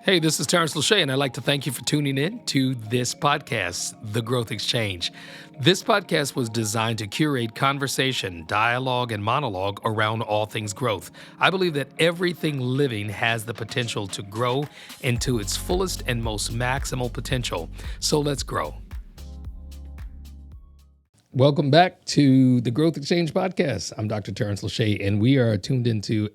Hey, this is Tarence Lauchié, and I'd like to thank you for tuning in to this podcast, The Growth Exchange. This podcast was designed to curate conversation, dialogue, and monologue around all things growth. I believe that everything living has the potential to grow into its fullest and most maximal potential. So let's grow. Welcome back to the Growth Exchange podcast. I'm Dr. Tarence Lauchié, and we are tuned into,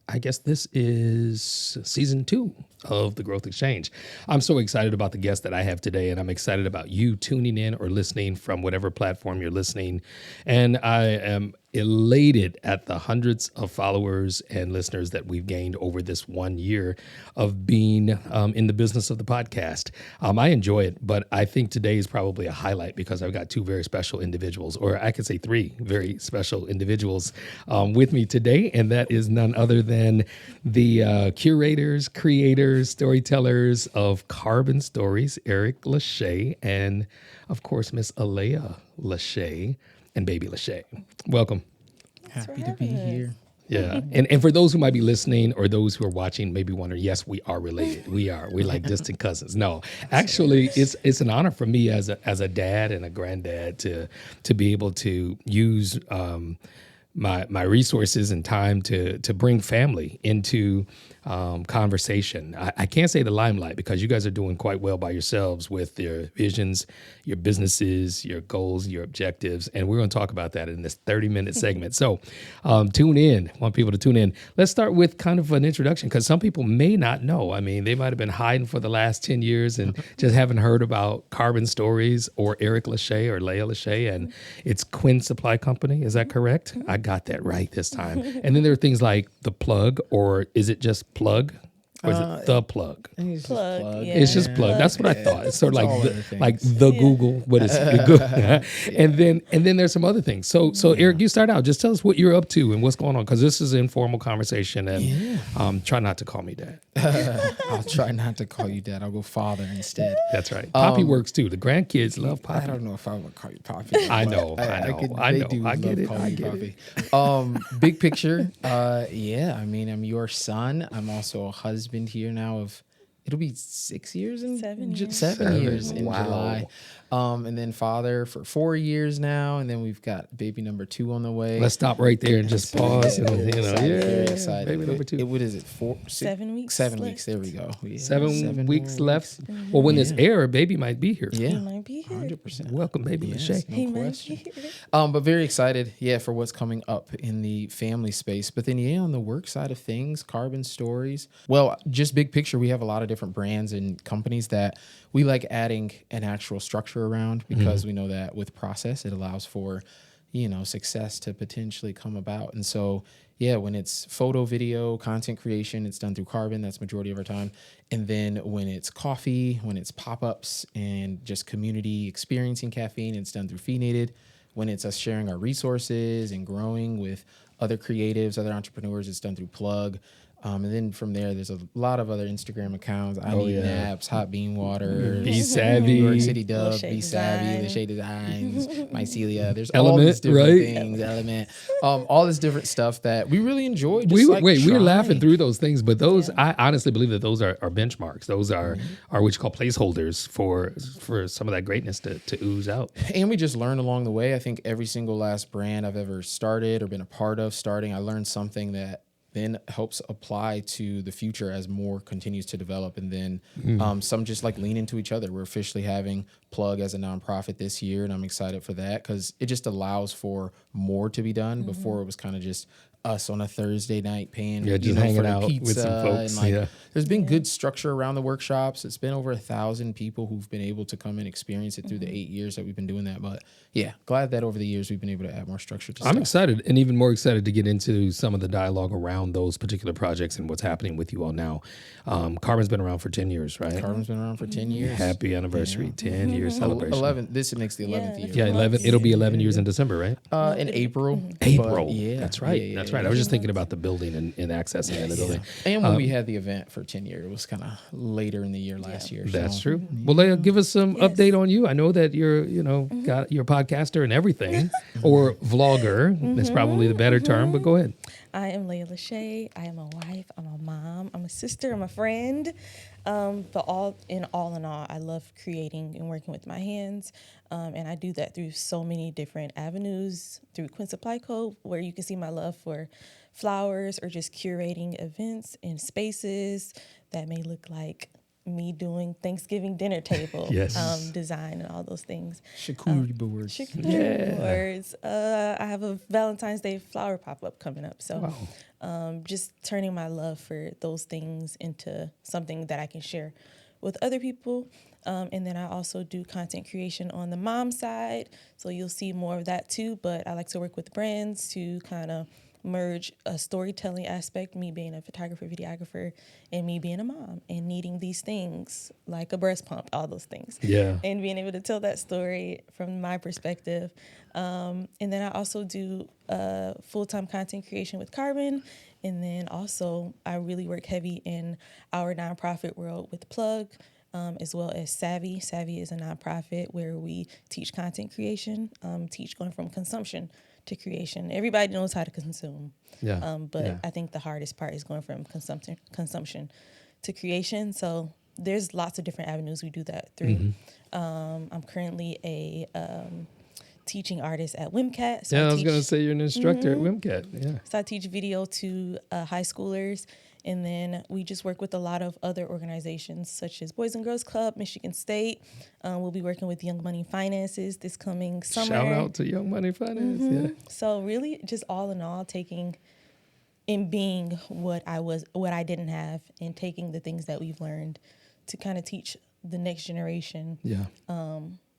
I guess this is season 2 of the Growth Exchange. I'm so excited about the guest that I have today, and I'm excited about you tuning in or listening from whatever platform you're listening. And I am elated at the hundreds of followers and listeners that we've gained over this 1 year of being in the business of the podcast. I enjoy it, but I think today is probably a highlight because I've got 2 very special individuals, or I could say 3 very special individuals with me today, and that is none other than the curators, creators, storytellers of Carbon Stories, Erik Lauchié, and of course, Miss Allayah Lauchié and Baby Lauchié. Welcome. Happy to be here. Yeah. And for those who might be listening or those who are watching, maybe wondering, yes, we are related. We're like distant cousins. No, actually, it's an honor for me as a dad and a granddad to be able to use my resources and time to bring family into conversation. I can't say the limelight because you guys are doing quite well by yourselves with your visions, your businesses, your goals, your objectives, and we're going to talk about that in this 30-minute segment. So tune in. I want people to tune in. Let's start with kind of an introduction because some people may not know. I mean, they might have been hiding for the last 10 years and just haven't heard about Carbon Stories or Erik Lauchié or Allayah Lauchié, and it's Quinn Supply Company. Is that correct? I got that right this time. And then there are things like The Plug, or is it just Plug? Or is it The Plug? It's Plug, just plug. yeah. It's just Plug. That's what I thought. It's sort of like the Yeah. Google, but it's Google. And then there's some other things. So Erik, you start out. Just tell us what you're up to and what's going on, because this is an informal conversation. And try not to call me dad. I'll try not to call you dad. I'll go father instead. That's right. Poppy works too. The grandkids love Poppy. I don't know if I would call you Poppy. I know. I get it. I get it. Big picture. Yeah, I mean, I'm your son. I'm also a husband here now of, it'll be 6 years in 7 years. 7 years in Wow. July. And then father for 4 years now. And then we've got baby number 2 on the way. Let's stop right there and just pause. And, Very excited. Baby number 2. What is it? 7 weeks 7 left. weeks. There we go. Yeah. 7 weeks more left. Well, when this air, baby might be here. Yeah. He might be here. 100%. Welcome, Baby Lauchié. No He might question. be here. But very excited, for what's coming up in the family space. But then, on the work side of things, Carbon Stories. Well, just big picture, we have a lot of different brands and companies that we like adding an actual structure around because we know that with process, it allows for, success to potentially come about. And so, when it's photo, video, content creation, it's done through Carbon. That's majority of our time. And then when it's coffee, when it's pop-ups and just community experiencing caffeine, it's done through Phenated. When it's us sharing our resources and growing with other creatives, other entrepreneurs, it's done through Plug. And then from there, there's a lot of other Instagram accounts. I Need Naps, Hot Bean Water, Be Savvy. New York City Dub, Lauchié Be Savvy, Design. Lauchié Designs, Mycelia. There's Element, all these different right? things. Element, all this different stuff that we really enjoy. Just We were trying. laughing through those things, but those I honestly believe that those are benchmarks. Those are what you call placeholders for some of that greatness to ooze out. And we just learned along the way. I think every single last brand I've ever started or been a part of starting, I learned something that then helps apply to the future as more continues to develop. And then some just like lean into each other. We're officially having Plug as a nonprofit this year, and I'm excited for that because it just allows for more to be done. Before it was kind of just us on a Thursday night paying, just for hanging the out pizza with some folks. and there's been good structure around the workshops. It's been over 1,000 people who've been able to come and experience it through the 8 years that we've been doing that. But glad that over the years we've been able to add more structure to I'm stuff. excited, and even more excited to get into some of the dialogue around those particular projects and what's happening with you all now. Carbon's been around for 10 years, right? Carbon's been around for 10 years. Happy anniversary, 10 year celebration. 11. This makes the 11th year. Yeah, 11. It'll be 11 years in December, right? In April. April. But That's right. That's right. I was just thinking about the building and accessing the building. And when we had the event for 10 years, it was kind of later in the year last year. That's so. true. Well, Leah, give us some update on you. I know that you're, got you're a podcaster and everything, or vlogger. That's probably the better term. But go ahead. I am Allayah Lauchié. I am a wife. I'm a mom. I'm I'm a sister, I'm a friend. But all in all, I love creating and working with my hands. And I do that through so many different avenues, through Quinn Supply Co, where you can see my love for flowers or just curating events and spaces that may look like me doing Thanksgiving dinner table Yes. design and all those things. Charcuterie boards. Charcuterie boards. I have a Valentine's Day flower pop-up coming up. So just turning my love for those things into something that I can share with other people. And then I also do content creation on the mom side. So you'll see more of that too. But I like to work with brands to kind of merge a storytelling aspect, me being a photographer, videographer, and me being a mom and needing these things like a breast pump, all those things. Yeah. And being able to tell that story from my perspective. And then I also do full-time content creation with Carbon. And then also I really work heavy in our nonprofit world with Plug, as well as Savvy. Savvy is a nonprofit where we teach content creation, teach going from consumption to creation. Everybody knows how to consume. But I think the hardest part is going from consumption to creation. So there's lots of different avenues we do that through. I'm currently a teaching artist at WMCAT. So I was going to say you're an instructor at WMCAT. Yeah. So I teach video to high schoolers. And then we just work with a lot of other organizations such as Boys and Girls Club, Michigan State. We'll be working with Young Money Finances this coming summer. Shout out to Young Money Finance. Yeah. So really just all in all taking and being what I didn't have, and taking the things that we've learned to kind of teach the next generation. Yeah.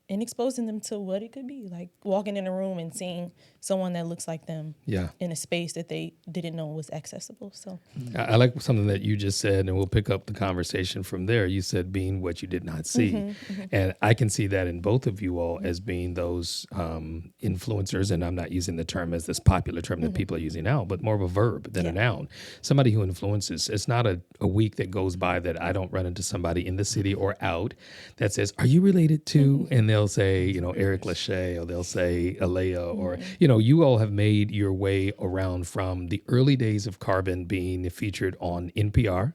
And exposing them to what it could be, like walking in a room and seeing someone that looks like them in a space that they didn't know was accessible. So I like something that you just said, and we'll pick up the conversation from there. You said being what you did not see. And I can see that in both of you all as being those influencers. And I'm not using the term as this popular term that people are using now, but more of a verb than a noun. Somebody who influences. It's not a week that goes by that I don't run into somebody in the city or out that says, "Are you related to?" And they'll say, Erik Lauchié, or they'll say Allayah, or, you all have made your way around from the early days of Carbon being featured on NPR.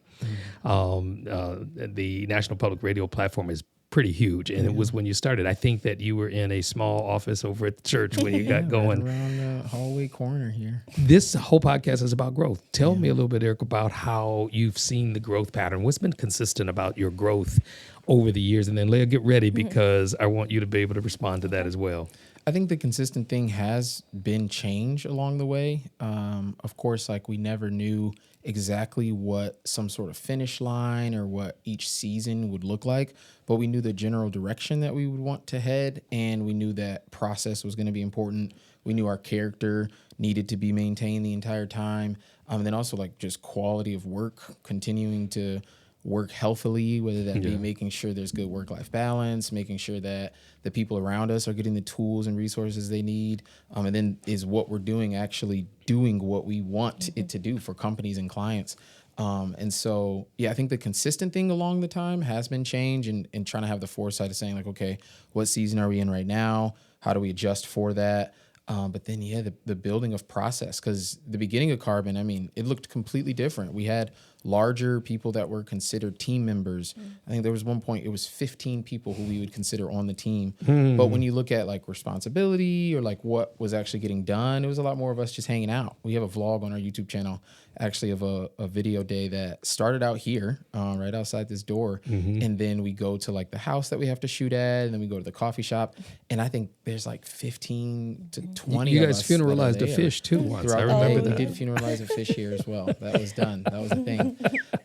The National Public Radio platform is pretty huge. And it was when you started. I think that you were in a small office over at the church when you got going. Right around the hallway corner here. This whole podcast is about growth. Tell me a little bit, Erik, about how you've seen the growth pattern. What's been consistent about your growth over the years? And then Leah, get ready because I want you to be able to respond to that as well. I think the consistent thing has been change along the way. Of course, like we never knew exactly what some sort of finish line or what each season would look like, but we knew the general direction that we would want to head, and we knew that process was going to be important. We knew our character needed to be maintained the entire time. And then also like just quality of work, continuing to work healthily, whether that be making sure there's good work-life balance, making sure that the people around us are getting the tools and resources they need. And then is what we're doing actually doing what we want it to do for companies and clients. And so, I think the consistent thing along the time has been change and trying to have the foresight of saying like, okay, what season are we in right now? How do we adjust for that? But then, the building of process, because the beginning of Carbon, I mean, it looked completely different. We had larger people that were considered team members. I think there was one point, it was 15 people who we would consider on the team. But when you look at like responsibility or like what was actually getting done, it was a lot more of us just hanging out. We have a vlog on our YouTube channel, actually, of a video day that started out here, right outside this door. And then we go to like the house that we have to shoot at, and then we go to the coffee shop. And I think there's like 15 to 20 You of guys us that are funeralized a there. fish too once. I Throughout the remember day, that. we did funeralize a fish here as well. That was done. That was a thing.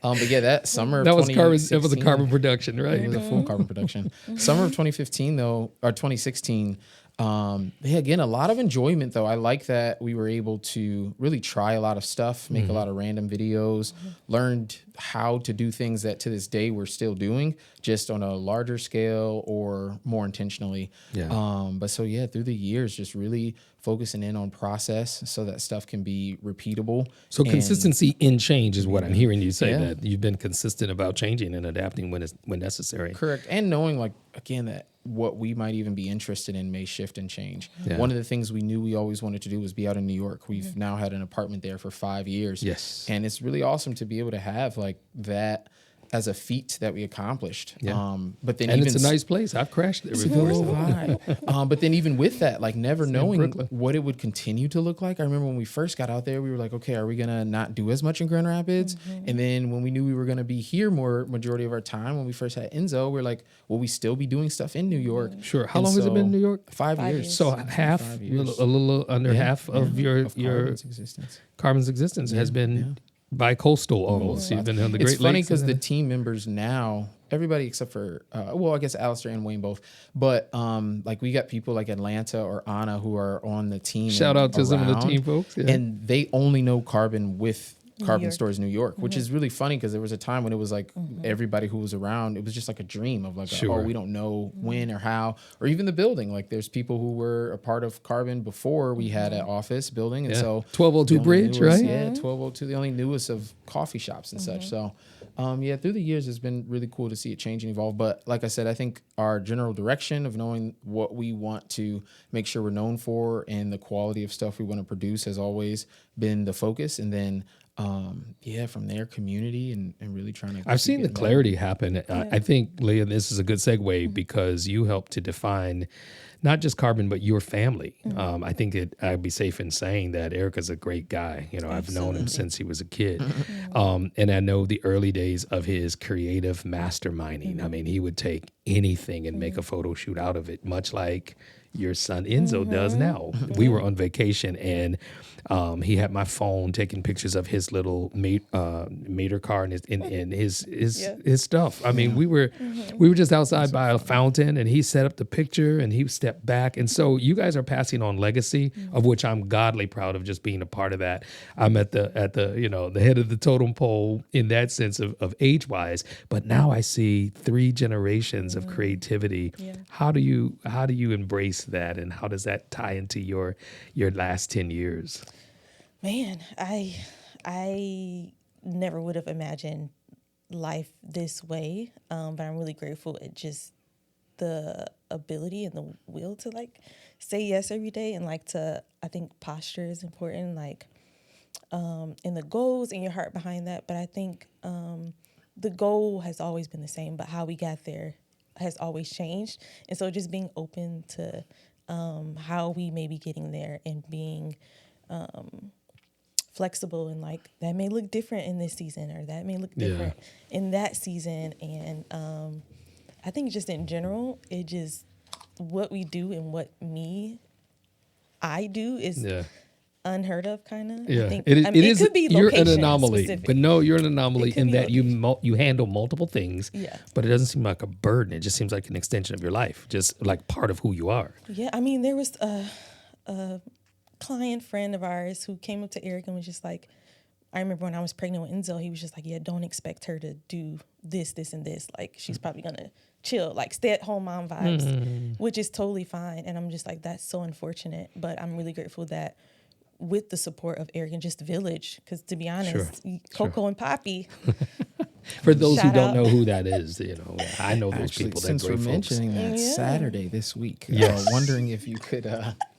But that summer of That was Carbon. 2016, That was a Carbon production, right? it was a full Carbon production. Summer of 2015 though, or 2016. Again, a lot of enjoyment though. I like that we were able to really try a lot of stuff, make a lot of random videos, learned how to do things that to this day we're still doing, just on a larger scale or more intentionally. But through the years, just really focusing in on process so that stuff can be repeatable. So And- consistency in change is what I'm hearing you say, Yeah. that you've been consistent about changing and adapting when necessary. Correct. And knowing, like, again, that what we might even be interested in may shift and change. Yeah. One of the things we knew we always wanted to do was be out in New York. We've now had an apartment there for 5 years. Yes. And it's really awesome to be able to have like that as a feat that we accomplished. Yeah. But then And even it's a nice place. I've crashed there before. so have I. But then even with that, like never knowing Brooklyn. what it would continue to look like. I remember when we first got out there, we were like, okay, are we going to not do as much in Grand Rapids? And then when we knew we were going to be here more majority of our time, when we first had Enzo, we're like, will we still be doing stuff in New York? Sure. How And long has it been in New York? 5 5 years. years. So half, 5 a years. little under half of your Carbon's existence. Carbon's existence has been bi-coastal almost. You've been on the Great It's funny Lakes because and the then- team members now, everybody except for, I guess Alistair and Wayne both, but like we got people like Atlanta or Anna who are on the team. Shout and out to some of the around, team folks. Yeah. and they only know Carbon with Carbon York. Stores New York, which is really funny because there was a time when it was like everybody who was around, it was just like a dream of like, Sure. oh, we don't know when or how, or even the building. Like there's people who were a part of Carbon before we had an office building. And Yeah. so 1202 they only Bridge, knew us- right? Yeah, 1202. They only knew us of coffee shops and such. So, yeah, through the years, it's been really cool to see it change and evolve. But like I said, I think our general direction of knowing what we want to make sure we're known for and the quality of stuff we want to produce has always been the focus. And then, from there, community and really trying to. I've seen the keep getting clarity happen. I think, Leah, this is a good segue because you helped to define not just Carbon, but your family. I think I'd be safe in saying that Erica's a great guy. You know, I've known him since he was a kid. And I know the early days of his creative masterminding. I mean, he would take anything and make a photo shoot out of it, much like your son Enzo does now. We were on vacation and he had my phone taking pictures of his little mater car and his stuff. I mean, we were just outside by a fountain and he set up the picture and he stepped back. And so you guys are passing on legacy, of which I'm godly proud of just being a part of that. I'm at the the head of the totem pole in that sense of age wise, but now I see 3 generations of creativity. Yeah. How do you embrace that, and how does that tie into your last 10 years? Man, I never would have imagined life this way, but I'm really grateful at just the ability and the will to like say yes every day, and like I think posture is important, like and the goals and your heart behind that. But I think the goal has always been the same, but how we got there has always changed. And so just being open to how we may be getting there and being flexible, and like that may look different in this season or that may look different in that season. And I think just in general, it just what we do and what I do is unheard of, kind of. Yeah, I think, it is. It could be You're an location anomaly, specific. but no, you're an anomaly It could in be that you handle multiple things. Yeah. But it doesn't seem like a burden. It just seems like an extension of your life, just like part of who you are. Yeah, I mean, there was a client friend of ours who came up to Erik and was just like, I remember when I was pregnant with Enzo, he was just like, yeah, don't expect her to do this, this, and this. Like, she's probably going to chill, like stay-at-home mom vibes, which is totally fine. And I'm just like, that's so unfortunate. But I'm really grateful that with the support of Erik and just the village, because to be honest, Coco and Poppy. For those who Shout don't out. know who that is, I know those Actually, people. That since we're great folks. mentioning that Yeah. Saturday this week, Yes. wondering if you could,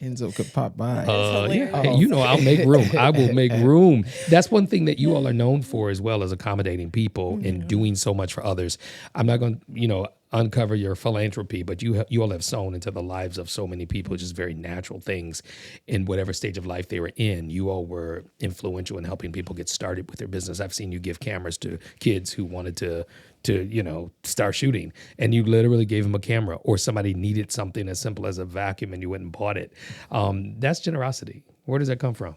Enzo could pop by. hilarious. Hey, I'll make room. I will make room. That's one thing that you all are known for as well, as accommodating people and doing so much for others. I'm not going to, uncover your philanthropy, but you all have sown into the lives of so many people, just very natural things in whatever stage of life they were in. You all were influential in helping people get started with their business. I've seen you give cameras to kids who wanted to start shooting, and you literally gave them a camera, or somebody needed something as simple as a vacuum and you went and bought it. That's generosity. Where does that come from?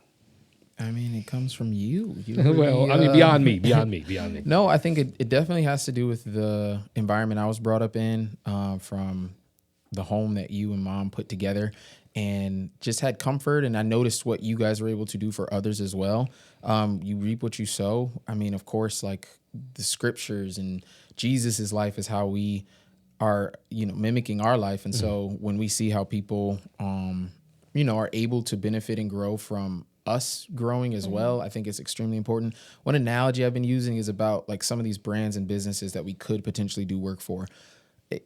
I mean, it comes from you. Well, I mean, beyond me. No, I think it definitely has to do with the environment I was brought up in, from the home that you and mom put together, and just had comfort. And I noticed what you guys were able to do for others as well. You reap what you sow. I mean, of course, like the scriptures and Jesus's life is how we are, mimicking our life. And so when we see how people are able to benefit and grow from us growing as well, I think it's extremely important. One analogy I've been using is about like some of these brands and businesses that we could potentially do work for.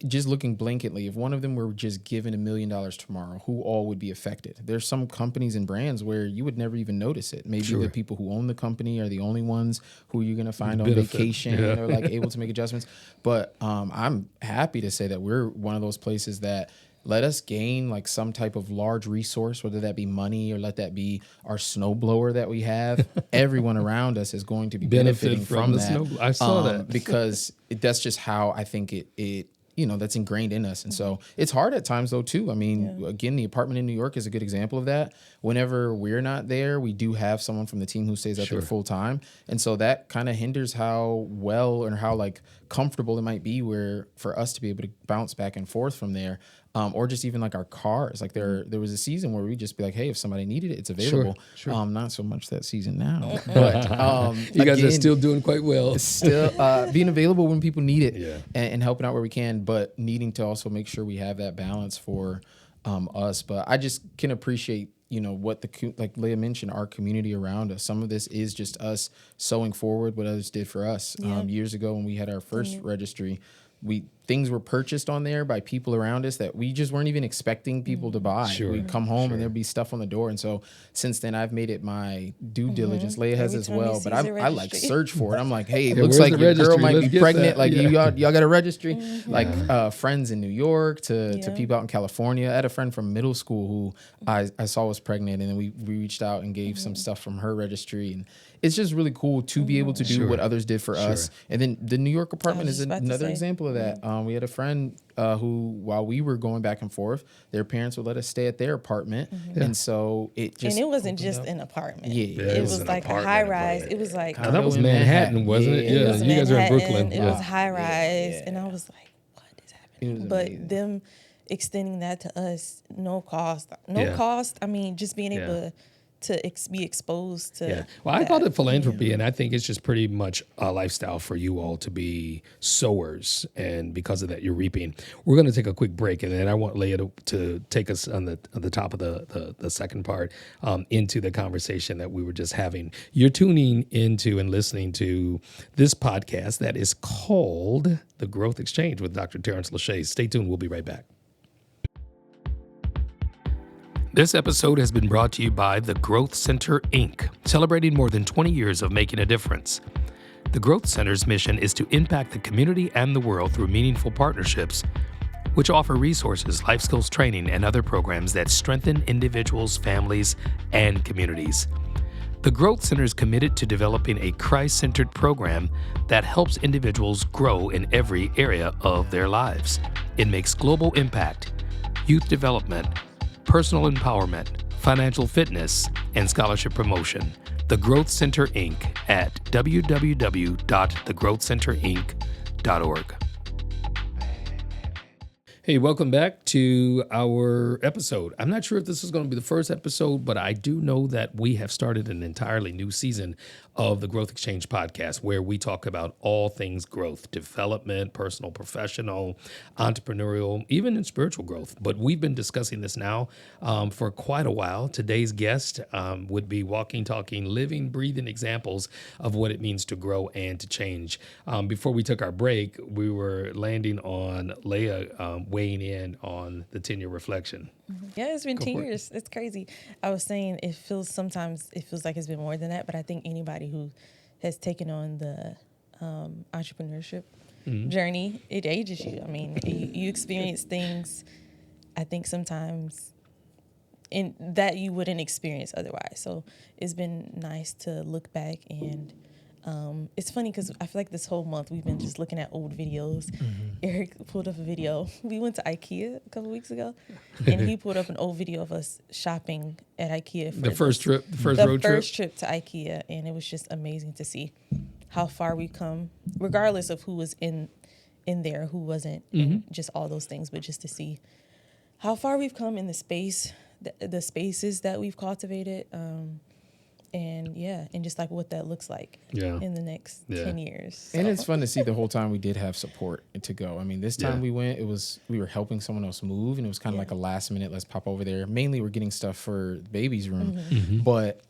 Just looking blanketly, if one of them were just given $1 million tomorrow, who all would be affected? There's some companies and brands where you would never even notice it. Maybe the people who own the company are the only ones who you're going to find on vacation or like able to make adjustments. But I'm happy to say that we're one of those places that let us gain like some type of large resource, whether that be money or let that be our snowblower that we have. Everyone around us is going to be benefiting from that. I saw that because that's just how I think it that's ingrained in us. And so it's hard at times though too. I mean, again, the apartment in New York is a good example of that. Whenever we're not there, we do have someone from the team who stays out there full time. And so that kind of hinders how well or how like comfortable it might be for us to be able to bounce back and forth from there. Or just even like our cars. Like there was a season where we'd just be like, hey, if somebody needed it, it's available. Sure. Not so much that season now. But you guys are still doing quite well. Still being available when people need it and helping out where we can, but needing to also make sure we have that balance for us. But I just can appreciate, what like Leah mentioned, our community around us. Some of this is just us sowing forward what others did for us. Years ago when we had our first registry, things were purchased on there by people around us that we just weren't even expecting people to buy. We'd come home and there'd be stuff on the door. And so since then I've made it my due diligence. Leah has as well, but I like search for it. I'm like, hey, it looks like your girl might be pregnant. Like y'all got a registry. Like friends in New York to people out in California. I had a friend from middle school who I saw was pregnant, and then we reached out and gave some stuff from her registry. And it's just really cool to be able to do what others did for us. And then the New York apartment is another example of that. We had a friend who, while we were going back and forth, their parents would let us stay at their apartment. And so it just... And it wasn't just an apartment. It was like a high rise. It was like... that was Manhattan, wasn't it? Yeah, you guys are in Brooklyn. It was high rise. And I was like, what is happening? But them extending that to us, no cost. I mean, just being able to be exposed to Well, I call it philanthropy, and I think it's just pretty much a lifestyle for you all to be sowers, and because of that, you're reaping. We're going to take a quick break, and then I want Leah to take us on the top of the second part into the conversation that we were just having. You're tuning into and listening to this podcast that is called The Growth Exchange with Dr. Tarence Lauchié. Stay tuned. We'll be right back. This episode has been brought to you by the Growth Center, Inc., celebrating more than 20 years of making a difference. The Growth Center's mission is to impact the community and the world through meaningful partnerships, which offer resources, life skills training, and other programs that strengthen individuals, families, and communities. The Growth Center is committed to developing a Christ-centered program that helps individuals grow in every area of their lives. It makes global impact, youth development, personal empowerment, financial fitness, and scholarship promotion. The Growth Center, Inc. at www.thegrowthcenterinc.org. Hey, welcome back to our episode. I'm not sure if this is going to be the first episode, but I do know that we have started an entirely new season of the Growth Exchange podcast, where we talk about all things growth, development, personal, professional, entrepreneurial, even in spiritual growth. But we've been discussing this now for quite a while. Today's guest would be walking, talking, living, breathing examples of what it means to grow and to change. Before we took our break, we were landing on Leah weighing in on the 10-year reflection. Yeah, it's been 10 years. It's crazy. I was saying sometimes it feels like it's been more than that, but I think anybody who has taken on the entrepreneurship journey, it ages you. I mean, you experience things, I think sometimes in that you wouldn't experience otherwise. So it's been nice to look back, and it's funny because I feel like this whole month we've been just looking at old videos. Erik pulled up a video. We went to IKEA a couple weeks ago, and he pulled up an old video of us shopping at IKEA. For the first road trip? The first trip to IKEA, and it was just amazing to see how far we've come, regardless of who was in there, who wasn't, and just all those things, but just to see how far we've come in the spaces that we've cultivated. and just like what that looks like in the next 10 years. So. And it's fun to see the whole time we did have support to go. I mean, this time we went, we were helping someone else move, and it was kind of like a last minute, let's pop over there. Mainly we're getting stuff for baby's room, but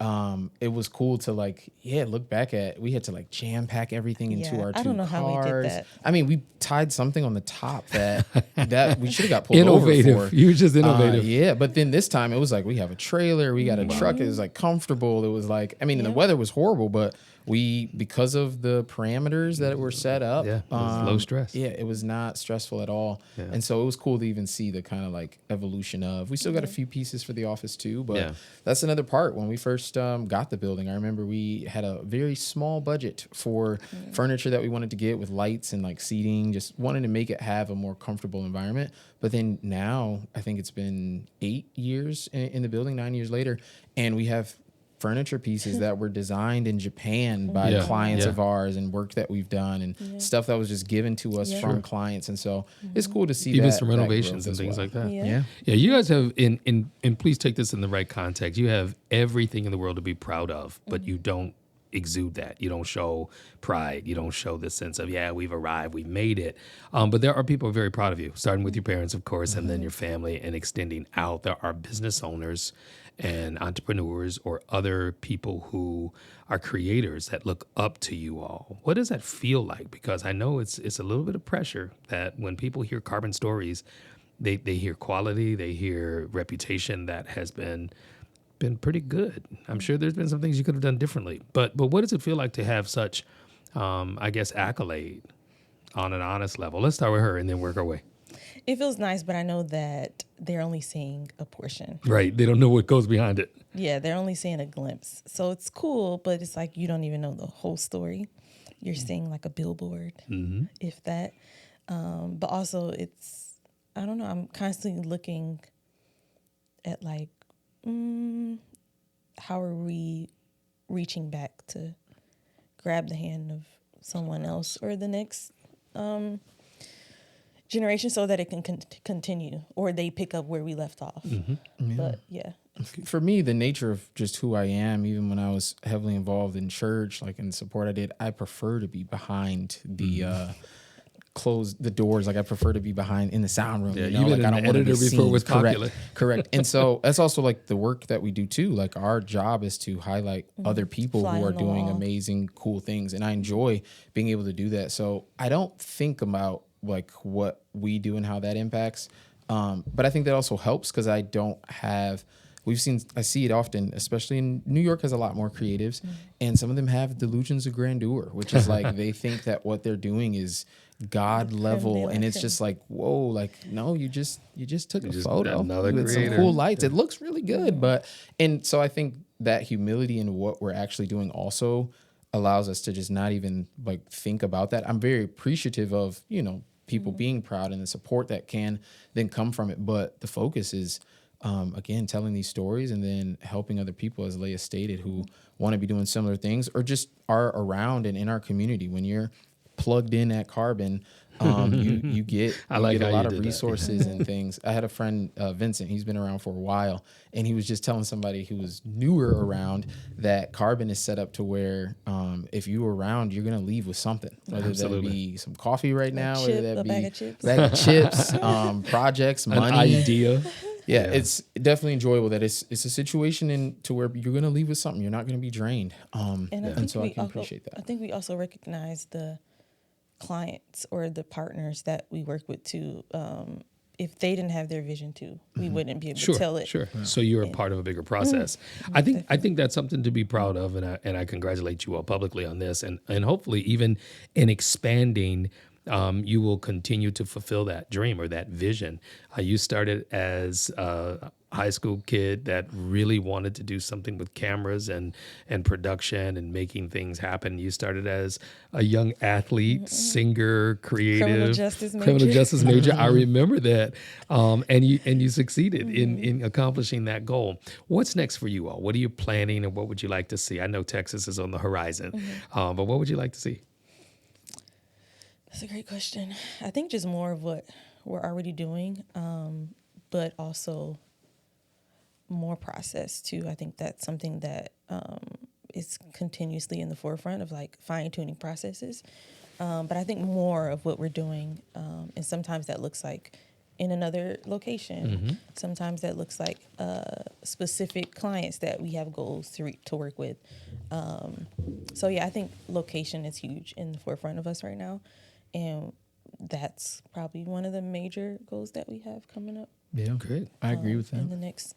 it was cool to look back at, we had to like jam pack everything into our 2 cars. I don't know how we did that. I mean, we tied something on the top that we should have got pulled innovative. over for. You were just innovative. But then this time it was like, we have a trailer, we got a truck. It was like comfortable. It was like, I mean, the weather was horrible, but because of the parameters that were set up, it was low stress. Yeah, it was not stressful at all. Yeah. And so it was cool to even see the kind of like evolution of, we still got a few pieces for the office too, but that's another part. When we first got the building, I remember we had a very small budget for furniture that we wanted to get with lights and like seating, just wanted to make it have a more comfortable environment. But then now I think it's been 8 years in the building, 9 years later, and we have furniture pieces that were designed in Japan by clients of ours, and work that we've done, and stuff that was just given to us from clients. And so it's cool to see even that, some renovations and things like that. Yeah. You guys have and please take this in the right context. You have everything in the world to be proud of, but you don't exude that. You don't show pride. You don't show this sense of, we've arrived, we've made it. But there are people very proud of you, starting with your parents, of course, and then your family, and extending out. There are business owners and entrepreneurs or other people who are creators that look up to you all. What does that feel like? Because I know it's a little bit of pressure that when people hear Carbon stories, they hear quality, they hear reputation that has been pretty good. I'm sure there's been some things you could have done differently. But what does it feel like to have such, accolade on an honest level? Let's start with her and then work our way. It feels nice, but I know that they're only seeing a portion. Right. They don't know what goes behind it. Yeah, they're only seeing a glimpse. So it's cool, but it's like you don't even know the whole story. You're seeing like a billboard, if that. But also I don't know, I'm constantly looking at like, how are we reaching back to grab the hand of someone else or the next generation so that it can continue, or they pick up where we left off. But for me, the nature of just who I am, even when I was heavily involved in church, like in support I prefer to be behind the close the doors. Like I prefer to be behind in the sound room. Yeah, you know? even like, an editor before it was popular. Correct. And so that's also like the work that we do too. Like our job is to highlight other people Fly who are on the doing wall. amazing, cool things. And I enjoy being able to do that. So I don't think about like what we do and how that impacts. But I think that also helps because I don't have, I see it often, especially in New York has a lot more creatives, and some of them have delusions of grandeur, which is like they think that what they're doing is God level, and it's just like, whoa, like no, you just took a photo with some cool lights. It looks really good, and so I think that humility in what we're actually doing also allows us to just not even like think about that. I'm very appreciative of people being proud and the support that can then come from it, but the focus is again, telling these stories and then helping other people, as Leah stated, who want to be doing similar things or just are around and in our community. When you're plugged in at Carbon, you get a lot of resources and things. I had a friend, Vincent, he's been around for a while, and he was just telling somebody who was newer around that Carbon is set up to where if you were around, you're going to leave with something, whether that be some coffee right now, whether that be bag of chips, projects, money. An idea. Yeah, it's definitely enjoyable that it's a situation to where you're going to leave with something. You're not going to be drained. And so I can appreciate that. I think we also recognize the clients or the partners that we work with too. If they didn't have their vision too, we wouldn't be able to tell it. Sure. So you're a part of a bigger process. I think that's something to be proud of, and I congratulate you all publicly on this, and hopefully even in expanding. You will continue to fulfill that dream or that vision. You started as a high school kid that really wanted to do something with cameras and production and making things happen. You started as a young athlete, singer, creative, criminal justice major. I remember that, and you succeeded in accomplishing that goal. What's next for you all? What are you planning, and what would you like to see? I know Texas is on the horizon, but what would you like to see? That's a great question. I think just more of what we're already doing, but also more process too. I think that's something that it's continuously in the forefront of like fine tuning processes. But I think more of what we're doing, and sometimes that looks like in another location. Sometimes that looks like specific clients that we have goals to work with. So yeah, I think location is huge in the forefront of us right now, and that's probably one of the major goals that we have coming up. Yeah, Great. I agree with In that. the next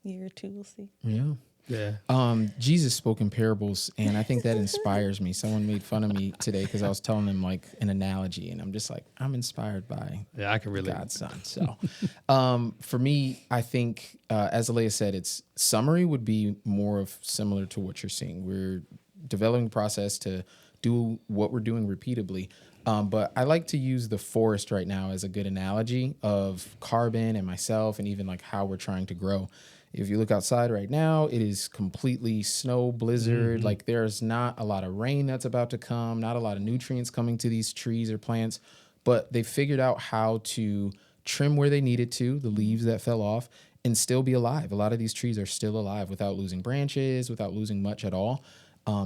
year or two, we'll see. Yeah. Yeah. Jesus spoke in parables, and I think that inspires me. Someone made fun of me today because I was telling them like an analogy, and I'm just like, I'm inspired by Yeah, I can relate. God's son. So for me, I think, as Allayah said, its summary would be more of similar to what you're seeing. We're developing a process to do what we're doing repeatably. But I like to use the forest right now as a good analogy of Carbon and myself, and even like how we're trying to grow. If you look outside right now, it is completely snow, blizzard. Like there's not a lot of rain that's about to come, not a lot of nutrients coming to these trees or plants, but they figured out how to trim where they needed to, the leaves that fell off, and still be alive. A lot of these trees are still alive without losing branches, without losing much at all.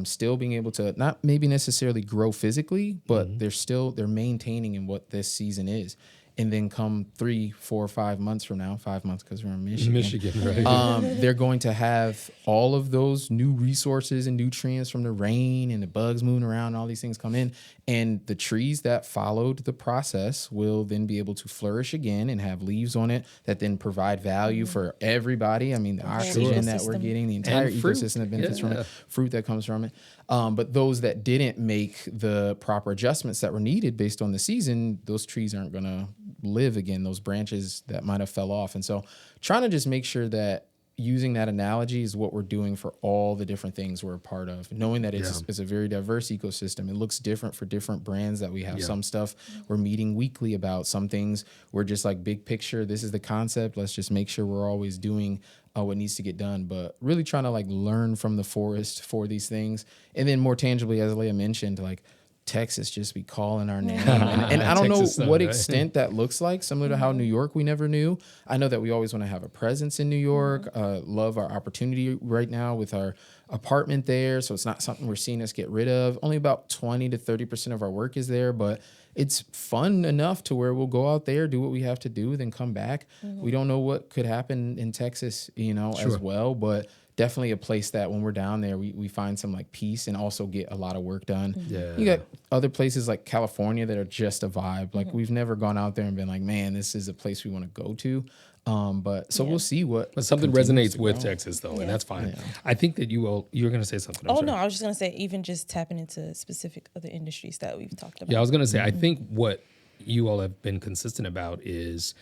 Still being able to not maybe necessarily grow physically, but they're maintaining in what this season is. And then come 3, 4, 5 months from now, 5 months because we're in Michigan, Right. they're going to have all of those new resources and nutrients from the rain and the bugs moving around and all these things come in. And the trees that followed the process will then be able to flourish again and have leaves on it that then provide value for everybody. I mean, the oxygen that we're ecosystem. getting, the entire And fruit. ecosystem that benefits from Yeah. it, fruit that comes from it. But those that didn't make the proper adjustments that were needed based on the season, those trees aren't going to live again, those branches that might have fell off. And so trying to just make sure that using that analogy is what we're doing for all the different things we're a part of, knowing that it's a very diverse ecosystem. It looks different for different brands that we have. Some stuff we're meeting weekly about, some things we're just like big picture. This is the concept. Let's just make sure we're always doing what needs to get done, but really trying to like learn from the forest for these things. And then more tangibly, as Allayah mentioned, like Texas just be calling our name. And I don't Texas know sun, what right? extent that looks like, similar to how New York we never knew. I know that we always want to have a presence in New York. Love our opportunity right now with our apartment there. So it's not something we're seeing us get rid of. Only about 20 to 30% of our work is there, but it's fun enough to where we'll go out there, do what we have to do, then come back. We don't know what could happen in Texas, as well, but definitely a place that when we're down there, we find some like peace and also get a lot of work done. Yeah. You got other places like California that are just a vibe. Like we've never gone out there and been like, man, this is a place we want to go to. But we'll see what. But something continues resonates to with grow. Texas, though, and Yeah. that's fine. I think that you're going to say something. I'm Oh sorry. no, I was just gonna say even just tapping into specific other industries that we've talked about. Yeah, I was going to say, I think what you all have been consistent about is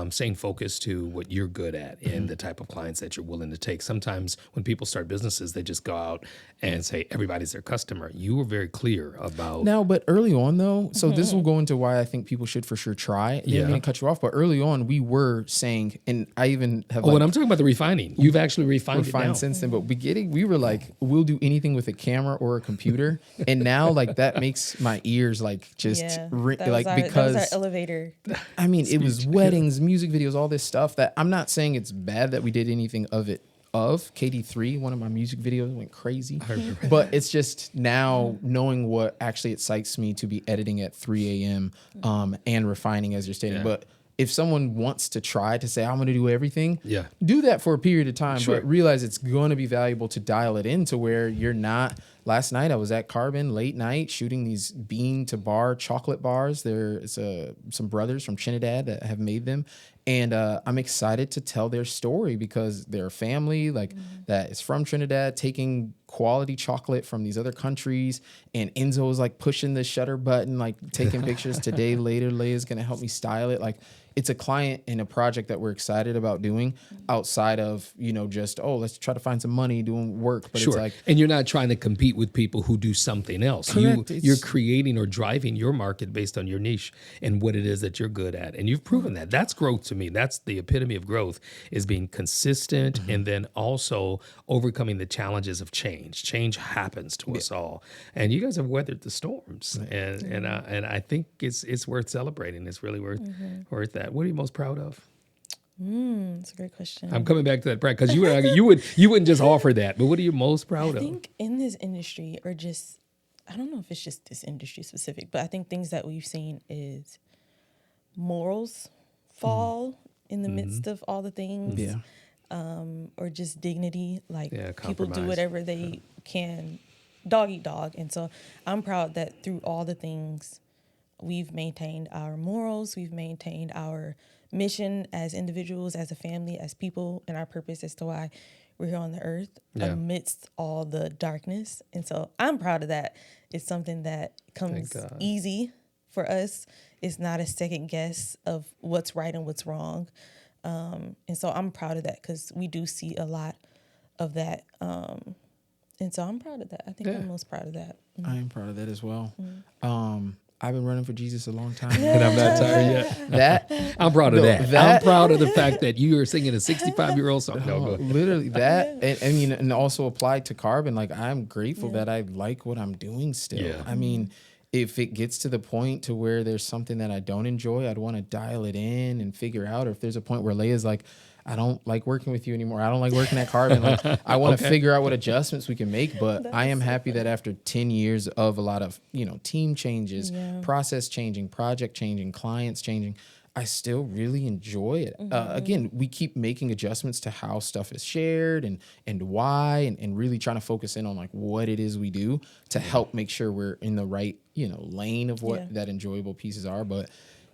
staying focused to what you're good at and the type of clients that you're willing to take. Sometimes when people start businesses, they just go out and say everybody's their customer. You were very clear about. Now, but early on though, so this will go into why I think people should for sure try. I didn't mean to cut you off, but early on we were saying, and I even have When I'm talking about the refining, you've actually refined it down. since then, but we were like, we'll do anything with a camera or a computer, and now like that makes my ears like just Yeah, ring, that like was our, because that was our elevator. I mean, it was weddings, music videos, all this stuff that I'm not saying it's bad that we did anything of it. KD3, one of my music videos went crazy, but it's just now knowing what actually excites me to be editing at 3 a.m. And refining as you're stating. Yeah. But if someone wants to try to say, I'm going to do everything, Yeah. do that for a period of time, Sure. but realize it's going to be valuable to dial it in to where you're not. Last night I was at Carbon late night shooting these bean to bar chocolate bars. There's some brothers from Trinidad that have made them. And I'm excited to tell their story because they're a family that is from Trinidad taking quality chocolate from these other countries. And Enzo's like pushing the shutter button, like taking pictures today, later. Leia's going to help me style it. Like it's a client and a project that we're excited about doing outside of, just, let's try to find some money doing work. But Sure. it's like, And you're not trying to compete with people who do something else. Correct. You're creating or driving your market based on your niche and what it is that you're good at. And you've proven that. That's growth to me. That's the epitome of growth, is being consistent and then also overcoming the challenges of change. Change happens to us all. And you guys have weathered the storms. And I think it's worth celebrating. It's really worth that. What are you most proud of? It's a great question. I'm coming back to that, because you wouldn't just offer that, but what are you most proud I of? think in this industry, or just, I don't know if it's just this industry specific, but I think things that we've seen is morals fall in the midst of all the things. Yeah. Or just dignity. Like people do compromise. whatever they can, dog eat dog. And so I'm proud that through all the things, we've maintained our morals, we've maintained our mission as individuals, as a family, as people, and our purpose as to why we're here on the earth amidst all the darkness. And so I'm proud of that. It's something that comes easy for us. It's not a second guess of what's right and what's wrong. And so I'm proud of that, because we do see a lot of that. And so I'm proud of that. I think I'm most proud of that. I am proud of that as well. I've been running for Jesus a long time. And I'm not tired yet. I'm proud of that. I'm proud of the fact that you are singing a 65-year-old song. No, go ahead. Literally that. And I mean, and also applied to carbon. Like, I'm grateful that I like what I'm doing still. Yeah. I mean, if it gets to the point to where there's something that I don't enjoy, I'd want to dial it in and figure out. Or if there's a point where Leia's like, I don't like working with you anymore. I don't like working at Carbon. Like, I want to figure out what adjustments we can make. But I am happy that after 10 years of a lot of, team changes, process changing, project changing, clients changing, I still really enjoy it. Again, we keep making adjustments to how stuff is shared and why, and really trying to focus in on like what it is we do to help make sure we're in the right, lane of what that enjoyable pieces are. But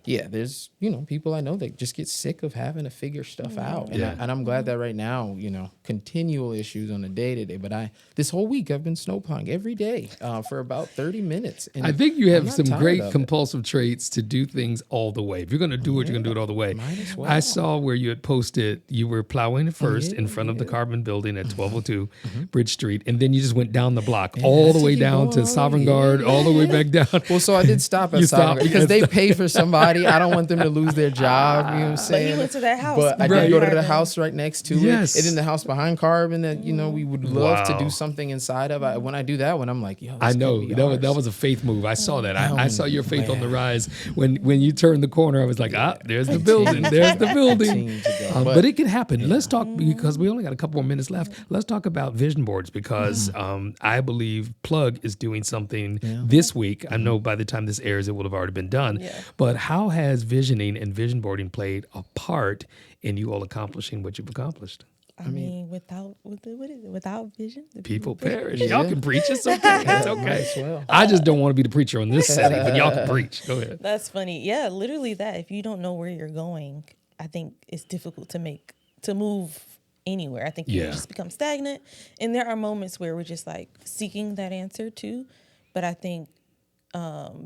yeah, there's, people I know that just get sick of having to figure stuff out. And I'm glad that right now, continual issues on a day-to-day. But this whole week I've been snowplowing every day for about 30 minutes. And I think you have not some tired great of it. compulsive traits to do things all the way. If you're going to do it, you're going to do it all the way. Might as well. I saw where you had posted, you were plowing at first in front of the Carbon building at 1202 Bridge Street. And then you just went down the block, all the way down to Sovereign Guard, all the way back down. Well, so I did stop at You Sovereign stopped. because they pay for somebody. I don't want them to lose their job. You know what I'm saying? But he went to that house. But I Right. did go to the house right next to Yes. it. And then the house behind Carbon that, we would love to do something inside of. When I do that one, I'm like, yo, this I know could be that ours. was a faith move. I saw that. I saw your faith on the rise when you turned the corner. I was like, there's the building. There's the building. Continue to go. But it can happen. Let's talk, because we only got a couple more minutes left. Let's talk about vision boards, because I believe Plug is doing something this week. I know by the time this airs, it will have already been done. Yeah. But how has visioning and vision boarding played a part in you all accomplishing what you've accomplished? I mean, without vision, the People perish. Y'all can preach. It's okay. It's okay. Might as well. I just don't want to be the preacher on this setting, but y'all can preach. Go ahead. That's funny. Yeah, literally that. If you don't know where you're going, I think it's difficult to move anywhere. I think you just become stagnant. And there are moments where we're just like seeking that answer too. But I think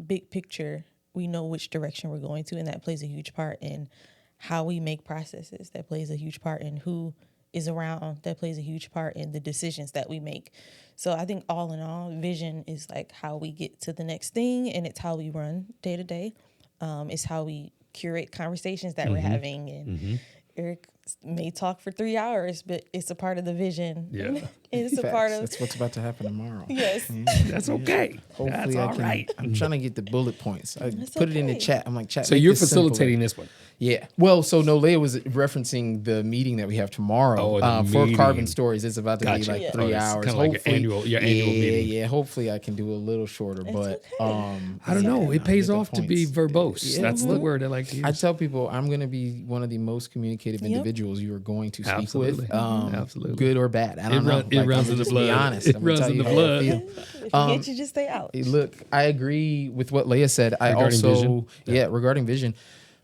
big picture, we know which direction we're going to, and that plays a huge part in how we make processes. That plays a huge part in who is around. That plays a huge part in the decisions that we make. So I think all in all, vision is like how we get to the next thing, and it's how we run day to day. It's how we curate conversations that we're having. And Erik may talk for 3 hours, but it's a part of the vision. Yeah. It's a part of. That's what's about to happen tomorrow. Yes. That's okay. Hopefully That's all right. I'm trying to get the bullet points. I That's put it in the okay. chat. I'm like, chat. So make you're this simpler. facilitating this one. Yeah. Well, so Leia was referencing the meeting that we have tomorrow for meeting. Carbon Stories. It's about to be Gotcha. like Yeah. 3 it's hours. kinda like your annual meeting. Yeah. Hopefully I can do a little shorter, but okay. I don't know. It pays get the off to be points. verbose. Yeah. That's the word I like to use. I tell people I'm going to be one of the most communicative individuals you are going to speak Absolutely. with. Absolutely. Good or bad. I don't know. It runs in the just blood. Be honest. It I'm gonna runs tell in you the how I blood. feel. If you get you, just stay out. Look, I agree with what Leia said. I Regarding also, vision? regarding vision.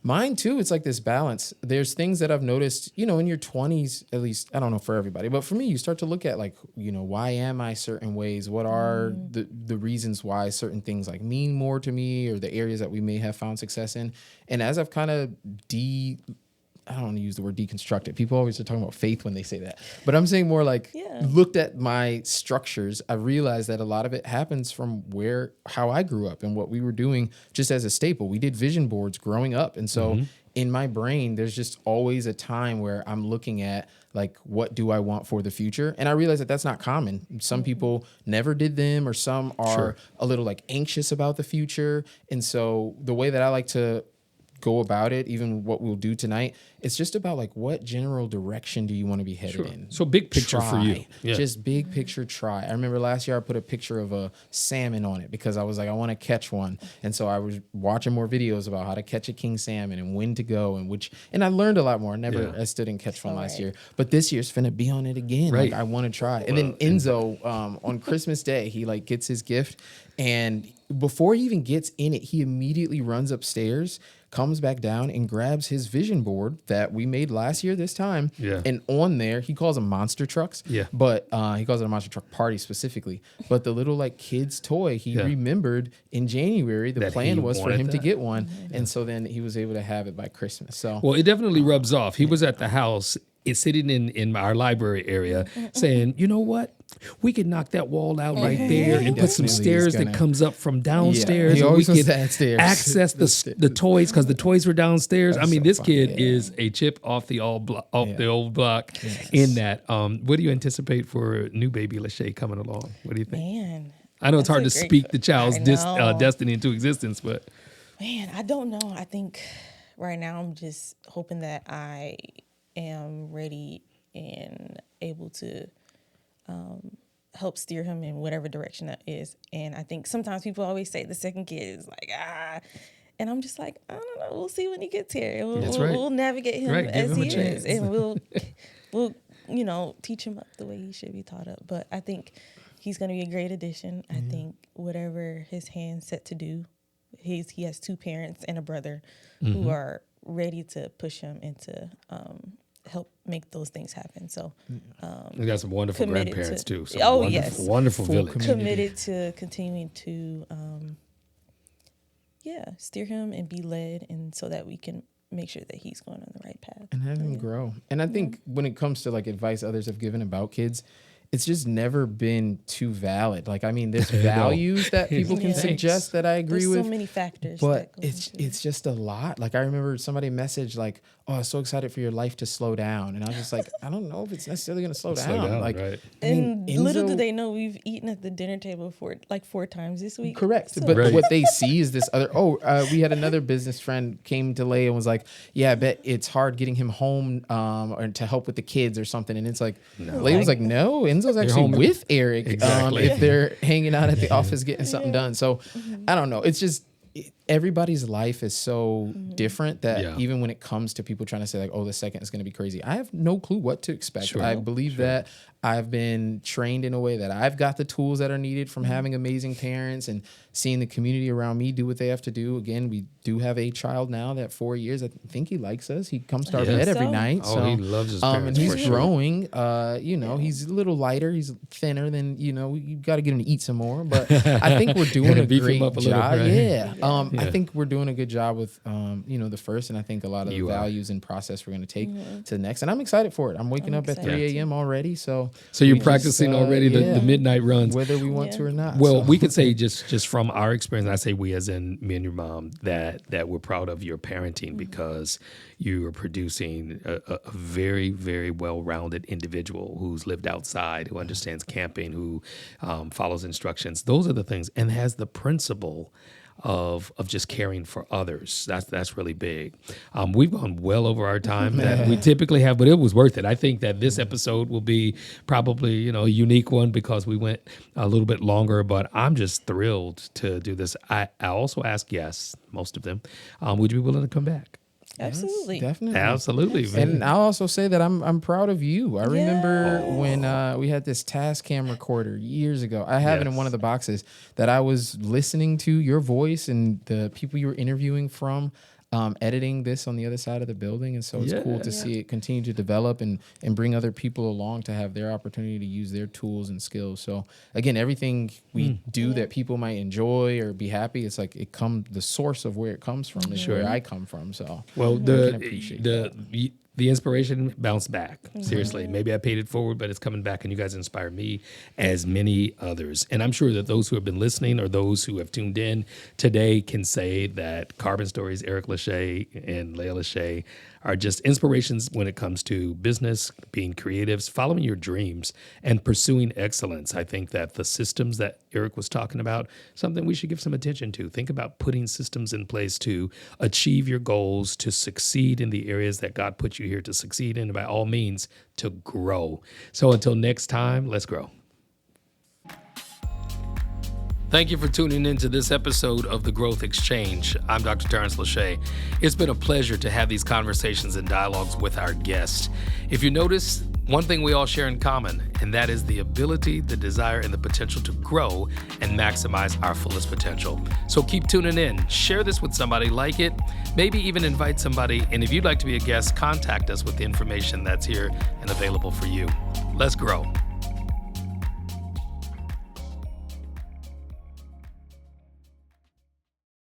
Mine too, it's like this balance. There's things that I've noticed, in your 20s, at least, I don't know for everybody, but for me, you start to look at like, why am I certain ways? What are the reasons why certain things like mean more to me, or the areas that we may have found success in? And as I've kind of I don't want to use the word deconstructed. People always are talking about faith when they say that. But I'm saying more like looked at my structures. I realized that a lot of it happens from how I grew up and what we were doing just as a staple. We did vision boards growing up. And so in my brain, there's just always a time where I'm looking at like, what do I want for the future? And I realize that that's not common. Some people never did them, or some are a little like anxious about the future. And so the way that I like to go about it, even what we'll do tonight, it's just about like what general direction do you want to be headed in? So big picture for you. Yeah. Just big picture try. I remember last year I put a picture of a salmon on it because I was like, I want to catch one. And so I was watching more videos about how to catch a king salmon and when to go and I learned a lot more. I still didn't catch one last year, but this year's finna be on it again. Right. Like I want to try. And then Enzo, on Christmas Day, he like gets his gift, and before he even gets in it, he immediately runs upstairs, comes back down and grabs his vision board that we made last year this time. Yeah. And on there, he calls them monster trucks. Yeah. But he calls it a monster truck party specifically. But the little like kid's toy, he remembered in January, the That plan he was for wanted him to that? get one. And so then he was able to have it by Christmas. So Well, it definitely rubs off. He was at the house, sitting in our library area, saying, "You know what? We could knock that wall out right there and put some Definitely is stairs that gonna- comes up from downstairs. He and we always wants could that stairs. access the toys because the toys were downstairs." I That's mean, so this fun. kid Yeah. is a chip off the old block. In that, what do you anticipate for new baby Lauchié coming along? What do you think? Man, I know it's hard to that's a great speak the child's I know. destiny into existence, but Man, I don't know. I think right now I'm just hoping that I am ready and able to help steer him in whatever direction that is. And I think sometimes people always say the second kid is like, and I'm just like, I don't know. We'll see when he gets here. That's right. We'll navigate him Right, give as him a he chance. is, and we'll teach him up the way he should be taught up. But I think he's going to be a great addition. I think whatever his hand's set to do, he has two parents and a brother who are ready to push him and to help make those things happen. So we got some wonderful committed grandparents to- too. Some Oh, wonderful, yes. wonderful Full village. community. committed to continuing to steer him and be led, and so that we can make sure that he's going on the right path and have him grow. And I think when it comes to like advice others have given about kids, it's just never been too valid. Like, I mean, there's values that people can Yeah. suggest that I agree There's with. so many factors, But that go into it. it's just a lot. Like I remember somebody messaged like, "Oh, I'm so excited for your life to slow down," and I was just like, "I don't know if it's necessarily going to slow down." Like, right. I mean, And little do Enzo- they know we've eaten at the dinner table like 4 times this week. Correct. So- But Right. what they see is this other. We had another business friend came to Leia and was like, "Yeah, I bet it's hard getting him home or to help with the kids or something." And it's like, Leia was like, "No, Enzo's actually home- with Erik Exactly. if they're hanging out at the office getting something done." So I don't know. It's just everybody's life is so different that Yeah. even when it comes to people trying to say like, "Oh, the second is going to be crazy," I have no clue what to expect. Sure. I believe that I've been trained in a way that I've got the tools that are needed from having amazing parents and seeing the community around me do what they have to do. Again, we do have a child now that 4 years. I think he likes us. He comes to our Yeah. bed every So? night. Oh, so, he loves his and parents he's for sure. growing. He's a little lighter. He's thinner than, you got to get him to eat some more. But I think we're doing Gotta a beef him great up a little, job. right? Yeah. Yeah. I think we're doing a good job with, the first, and I think a lot of You the are. values and process we're going to take to the next. And I'm excited for it. I'm waking up at excited 3 a.m. already. So So you're we just, practicing already the yeah. midnight runs. whether we want to or not. Well, So. we could say just from our experience, I say we as in me and your mom, that we're proud of your parenting because you are producing a very, very well-rounded individual who's lived outside, who understands camping, who follows instructions. Those are the things, and has the principle of just caring for others. That's really big. We've gone well over our time that we typically have, but it was worth it. I think that this episode will be probably a unique one because we went a little bit longer. But I'm just thrilled to do this. I also ask yes, most of them. Would you be willing to come back? Absolutely. Yes, definitely. Absolutely, man. And I'll also say that I'm proud of you. I remember when we had this Tascam recorder years ago. I have it in Yes. one of the boxes that I was listening to your voice and the people you were interviewing from, editing this on the other side of the building. And so it's cool to see it continue to develop and bring other people along to have their opportunity to use their tools and skills. So again, everything we do that people might enjoy or be happy, it's like the source of where it comes from is where I come from. So Well, I can appreciate the inspiration bounced back. Seriously, maybe I paid it forward, but it's coming back, and you guys inspire me as many others. And I'm sure that those who have been listening or those who have tuned in today can say that Carbon Stories, Erik Lauchié and Allayah Lauchié are just inspirations when it comes to business, being creatives, following your dreams, and pursuing excellence. I think that the systems that Erik was talking about, something we should give some attention to. Think about putting systems in place to achieve your goals, to succeed in the areas that God put you here to succeed in, and by all means, to grow. So until next time, let's grow. Thank you for tuning in to this episode of The Growth Exchange. I'm Dr. Tarence Lauchié. It's been a pleasure to have these conversations and dialogues with our guests. If you notice, one thing we all share in common, and that is the ability, the desire, and the potential to grow and maximize our fullest potential. So keep tuning in. Share this with somebody, like it, maybe even invite somebody. And if you'd like to be a guest, contact us with the information that's here and available for you. Let's grow.